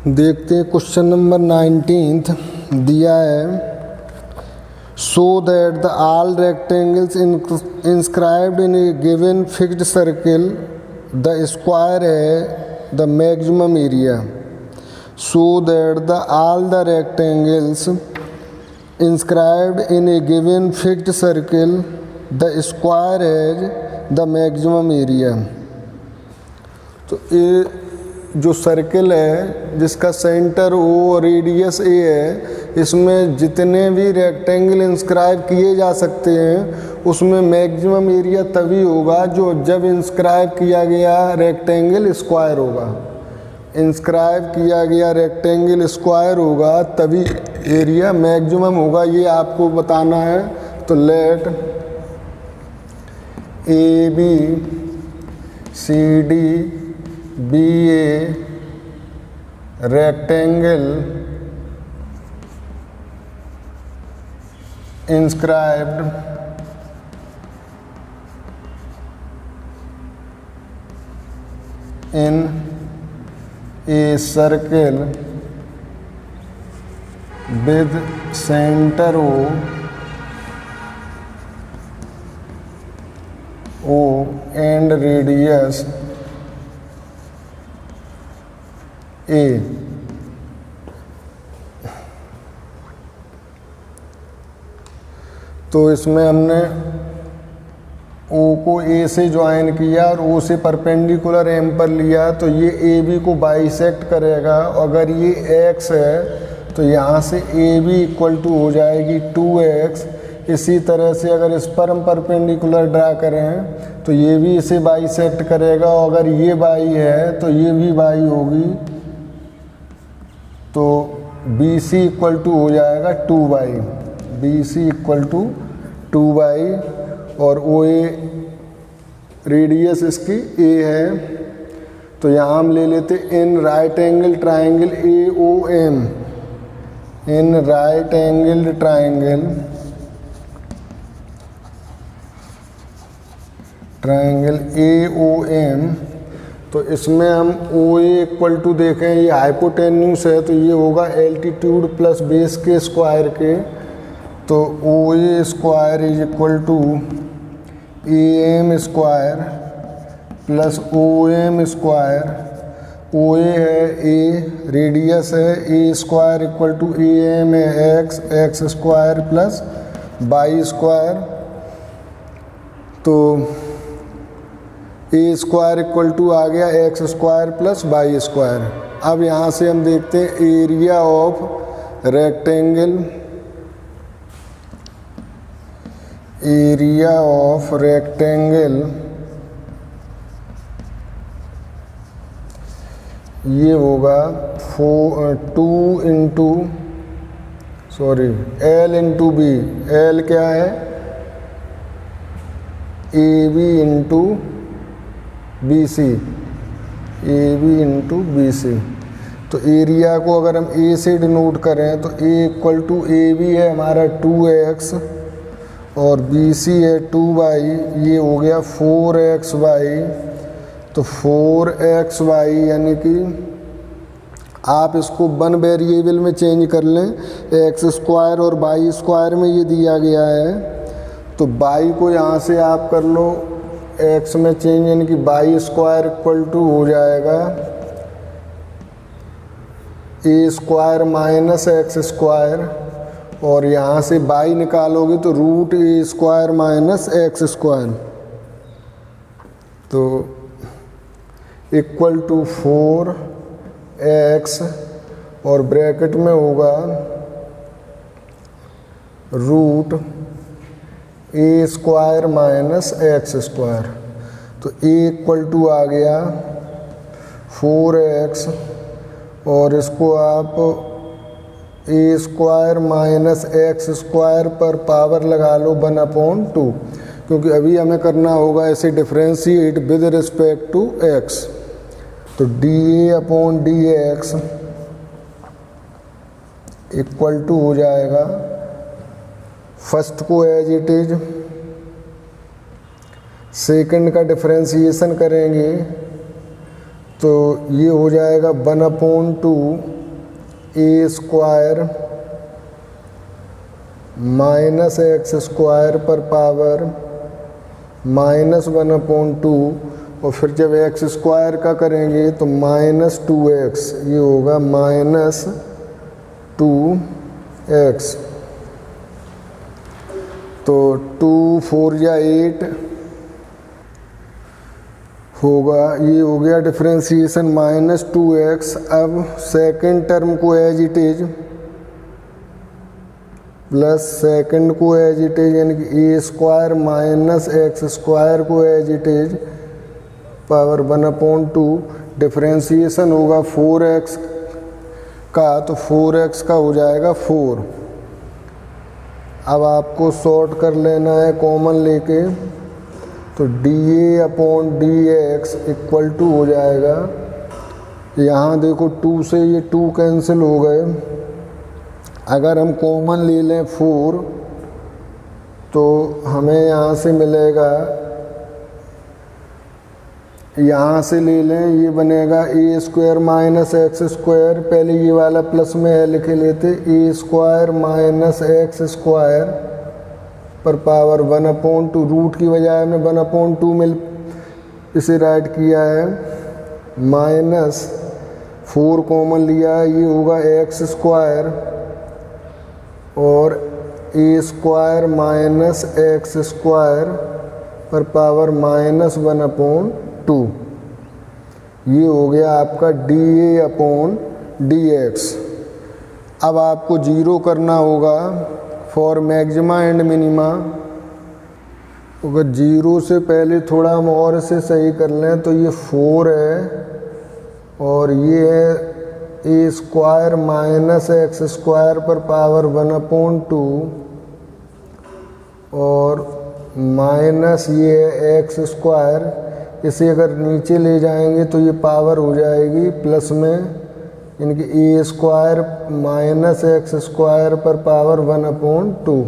देखते हैं question number 19 दिया है। So that the all rectangles inscribed in a given fixed circle the square है the maximum area. So that the all the rectangles inscribed in a given fixed circle the square has the maximum area. तो ये जो circle है जिसका centre O और radius ए है, इसमें जितने भी रेक्टेंगल इंस्क्राइब किए जा सकते हैं उसमें मैक्सिमम एरिया तभी होगा जो जब इंस्क्राइब किया गया रेक्टेंगल स्क्वायर होगा। इंस्क्राइब किया गया रेक्टेंगल स्क्वायर होगा तभी एरिया मैक्सिमम होगा, ये आपको बताना है। तो let a b c d be a rectangle inscribed in a circle with center O and radius ए। तो इसमें हमने ओ को ए से ज्वाइन किया और ओ से परपेंडिकुलर एम पर लिया, तो ये ए बी को बाइसेक्ट करेगा। अगर ये एक्स है तो यहाँ से ए बी इक्वल टू हो जाएगी 2x। इसी तरह से अगर इस पर हम परपेंडिकुलर ड्रा करें तो ये भी इसे बाइसेक्ट करेगा। और अगर ये बाई है तो ये भी बाई होगी, तो बी सी इक्वल टू हो जाएगा 2y। B C equal to 2y और ओ ए रेडियस इसकी ए है। तो यहाँ हम ले लेते in right angle triangle a o m. In right angle triangle a o m, तो इसमें हम ओ ए इक्वल टू देखें, ये हाइपोटेन्यूस है तो ये होगा एल्टीट्यूड प्लस बेस के स्क्वायर के। तो O A square is equal to A M square plus O M square. O A है ए, रेडियस है a square equal to A M है x, x square plus y square. तो a square equal to आ गया x square plus y square. अब यहाँ से हम देखते हैं area of rectangle. Area of rectangle ये होगा 2 into l into b. L क्या है? A b into b c, a b into b c. तो एरिया को अगर हम ए से डिनोट करें तो ए इक्वल टू ए बी है हमारा 2x और बी सी है 2y, ये हो गया 4xy। तो 4xy यानी कि आप इसको 1 वेरिएबल में चेंज कर लें, एक्स स्क्वायर और वाई स्क्वायर में ये दिया गया है। तो वाई को यहाँ से आप कर लो एक्स में चेंज, यानी कि वाई स्क्वायर इक्वल टू हो जाएगा ए स्क्वायर माइनस एक्स स्क्वायर, और यहाँ से वाई निकालोगे तो रूट ए स्क्वायर माइनस एक्स स्क्वायर। तो इक्वल टू 4x और ब्रैकेट में होगा रूट ए स्क्वायर माइनस एक्स स्क्वायर। तो ए इक्वल टू आ गया 4x और इसको आप a square minus x square पर पावर लगा लो 1/2, क्योंकि अभी हमें करना होगा इसे differentiate with respect to x। तो dA/dx इक्वल टू हो जाएगा, फर्स्ट को एज इट इज, सेकंड का डिफरेंशिएशन करेंगे तो ये हो जाएगा 1/2 a square minus x square पर पावर -1/2, और फिर जब एक्स स्क्वायर का करेंगे तो -2x, ये होगा -2x। तो 2 4 या 8 होगा, ये हो गया डिफरेंशिएशन -2x। अब सेकंड टर्म को as it is plus second को एज इट इज, यानी कि a square minus x square को as it is power 1/2। Differentiation होगा 4x का, तो 4x का हो जाएगा 4। अब आपको सॉर्ट कर लेना है कॉमन लेके, तो dA/dx इक्वल टू हो जाएगा, यहाँ देखो 2 से ये 2 कैंसिल हो गए। अगर हम कॉमन ले लें 4 तो हमें यहाँ से मिलेगा, यहाँ से ले लें, ये बनेगा ए स्क्वायर माइनस एक्स स्क्वायर, पहले ये वाला प्लस में है लिख लेते, ए स्क्वायर माइनस एक्स स्क्वायर पर पावर 1/2, रूट की बजाय हमने 1/2 में इसे राइट किया है, माइनस 4 कॉमन लिया है, ये होगा एक्स स्क्वायर और ए स्क्वायर माइनस एक्स स्क्वायर पर पावर -1/2। ये हो गया आपका dA/dx। अब आपको जीरो करना होगा फॉर मैक्सिमा एंड मिनिमा। अगर जीरो से पहले थोड़ा हम और इसे सही कर लें तो ये 4 है और ये है a square minus x square पर पावर 1/2 और माइनस ये है एक्स स्क्वायर। इसे अगर नीचे ले जाएंगे तो ये पावर हो जाएगी प्लस में, यानी कि a square minus x square पर पावर 1/2।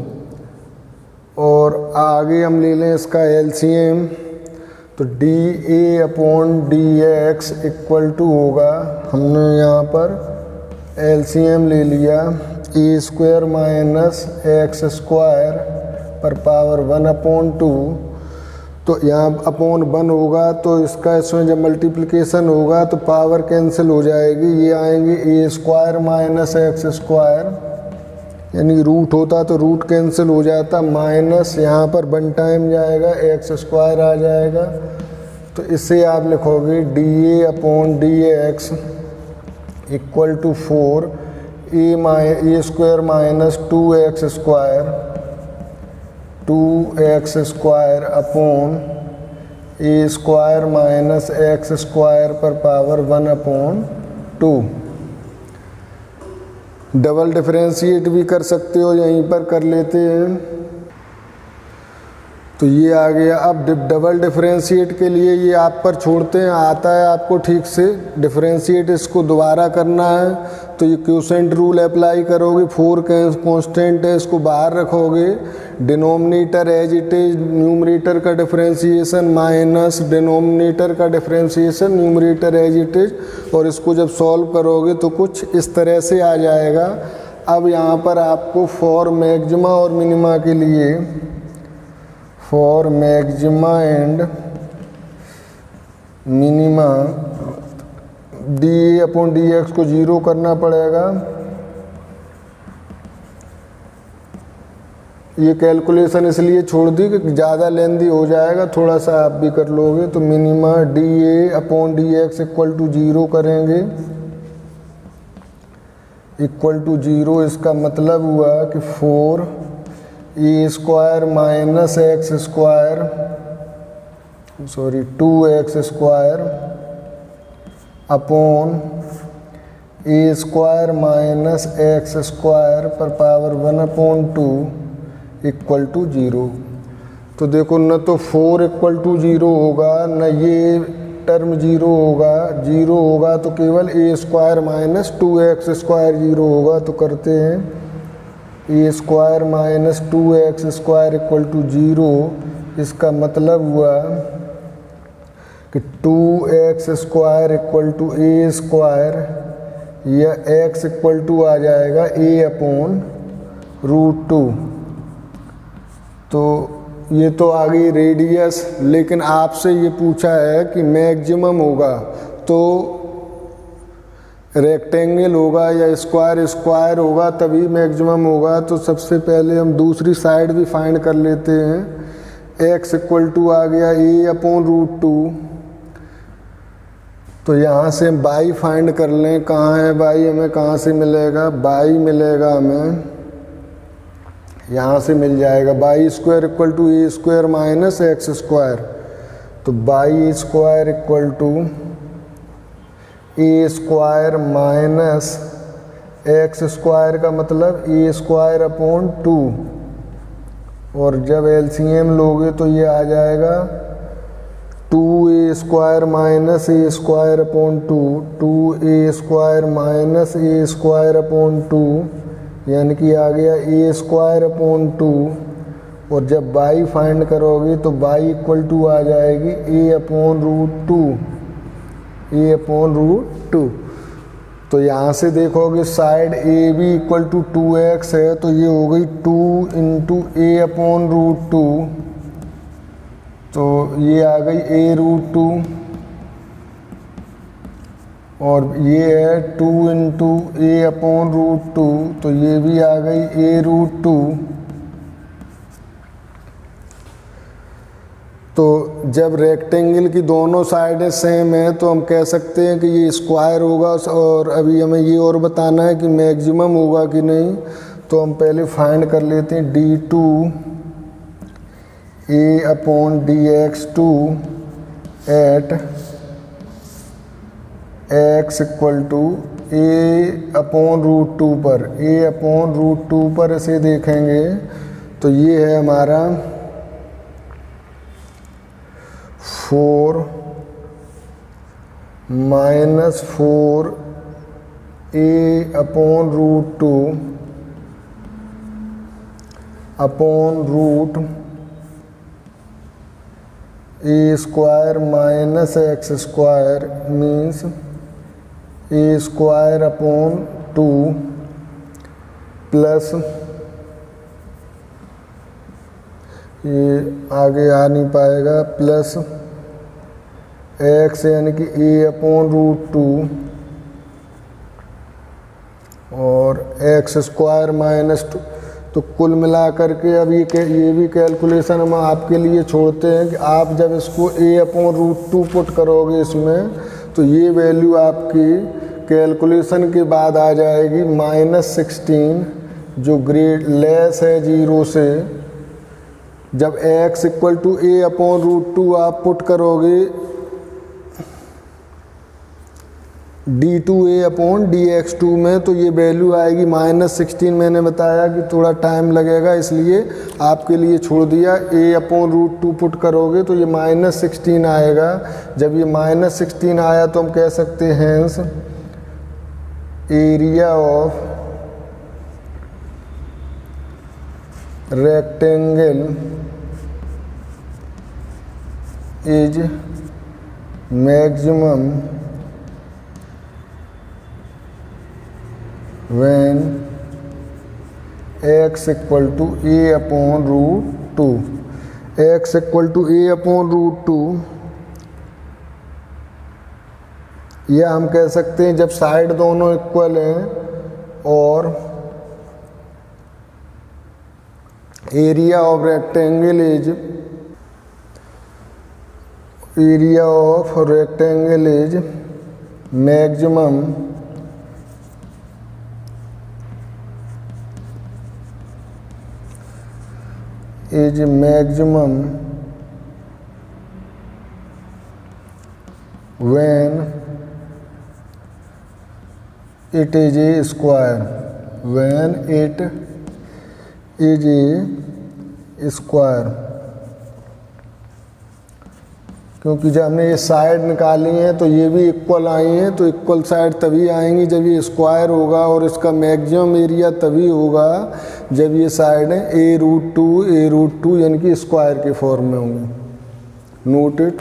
और आगे हम ले लें इसका एलसीएम, तो dA/dx इक्वल टू होगा, हमने यहाँ पर एलसीएम ले लिया, ए स्क्वायर माइनस एक्स स्क्वायर पर पावर 1/2। तो यहाँ अपॉन 1 होगा तो इसका इसमें जब मल्टीप्लिकेशन होगा तो पावर कैंसिल हो जाएगी, ये आएंगे ए स्क्वायर माइनस एक्स स्क्वायर, यानी रूट होता तो रूट कैंसिल हो जाता, माइनस यहाँ पर 1 टाइम जाएगा, एक्स स्क्वायर आ जाएगा। तो इससे आप लिखोगे dA/dx equal to 4 a square minus 2x square upon a square minus x square पर पावर 1/2। डबल डिफरेंशिएट भी कर सकते हो, यहीं पर कर लेते हैं। तो ये आ गया। अब डबल डिफरेंशिएट के लिए ये आप पर छोड़ते हैं, आता है आपको ठीक से डिफरेंशिएट, इसको दोबारा करना है तो ये क्वोशेंट रूल अप्लाई करोगे, 4 कांस्टेंट है इसको बाहर रखोगे, denominator as it is, numerator का डिफरेंशिएशन माइनस डिनोमिनेटर का differentiation, numerator as it is, और इसको जब सॉल्व करोगे तो कुछ इस तरह से आ जाएगा। अब यहाँ पर आपको फॉर मैक्सिमा और मिनिमा के लिए, for maxima and minima dA/dx को 0 करना पड़ेगा। ये कैलकुलेशन इसलिए छोड़ दी कि ज़्यादा लेंदी हो जाएगा, थोड़ा सा आप भी कर लोगे। तो मिनिमा dA/dx इक्वल टू 0 करेंगे, इक्वल टू 0। इसका मतलब हुआ कि 4 a square minus x square, sorry 2x square upon a square minus x square पर पावर 1/2 इक्वल टू 0। तो देखो न तो 4 इक्वल टू 0 होगा, न ये टर्म 0 होगा। 0 होगा तो केवल ए स्क्वायर माइनस 2x स्क्वायर 0 होगा। तो करते हैं, a square minus 2x square equal to 0। इसका मतलब हुआ कि कि 2x square equal to a square या x इक्वल टू आ जाएगा a अपॉन रूट 2। तो ये तो आ गई रेडियस, लेकिन आपसे ये पूछा है कि मैक्सिमम होगा तो रेक्टेंगल होगा या स्क्वायर स्क्वायर होगा तभी मैक्सिमम होगा। तो सबसे पहले हम दूसरी साइड भी फाइंड कर लेते हैं। x इक्वल टू आ गया a अपॉन रूट 2। तो यहाँ से हम y फाइंड कर लें। कहाँ है y, हमें कहाँ से मिलेगा? y मिलेगा हमें यहाँ से मिल जाएगा y square equal to a square minus x square. तो y square equal to a square minus x square का मतलब ए स्क्वायर अपॉन 2। और जब एलसीएम लोगे तो ये आ जाएगा 2a square minus a square upon 2, 2a square minus a square upon 2, यानी कि आ गया ए स्क्वायर अपॉन 2। और जब y फाइंड करोगे तो y इक्वल टू आ जाएगी a upon root 2, a upon root 2। तो यहाँ से देखोगे side a b equal to 2x है, तो ये हो गई 2 इंटू ए अपॉन रूट 2। तो ये आ गई a रूट 2 और ये है 2 इंटू ए अपॉन रूट 2, तो ये भी आ गई a रूट 2। तो जब रेक्टेंगल की दोनों साइडें सेम है तो हम कह सकते हैं कि ये स्क्वायर होगा। और अभी हमें ये और बताना है कि मैक्सिमम होगा कि नहीं। तो हम पहले फाइंड कर लेते हैं d2 a upon dx2 at x equal to a upon root 2 पर, a अपॉन रूट 2 पर इसे देखेंगे तो ये है हमारा 4 minus 4 a upon root 2 upon root a square minus x square means a square upon 2 plus ये आगे आ नहीं पाएगा प्लस x यानी कि a अपॉन रूट 2 और x स्क्वायर माइनस 2। तो कुल मिलाकर के अब ये भी कैलकुलेशन हम आपके लिए छोड़ते हैं कि आप जब इसको a अपॉन रूट 2 पुट करोगे इसमें तो ये वैल्यू आपकी कैलकुलेशन के बाद आ जाएगी -16, जो ग्रेड लेस है 0 से। जब x equal to a upon root 2 आप पुट करोगे d2a अपॉन dx2 में तो ये वैल्यू आएगी -16। मैंने बताया कि थोड़ा टाइम लगेगा इसलिए आपके लिए छोड़ दिया। a अपॉन रूट 2 पुट करोगे तो ये -16 आएगा। जब ये -16 आया तो हम कह सकते हैं area of rectangle is maximum when x equal to a upon root 2, x equal to a upon root 2, यह हम कह सकते हैं जब साइड दोनों इक्वल हैं और area of rectangle is maximum when it is a square, when it is a square। क्योंकि जब हमने ये साइड निकाली हैं तो ये भी इक्वल आई हैं, तो इक्वल साइड तभी आएंगी जब ये स्क्वायर होगा और इसका मैक्सिमम एरिया तभी होगा जब ये साइड है a रूट 2 यानी कि स्क्वायर के फॉर्म में होंगी। Note it.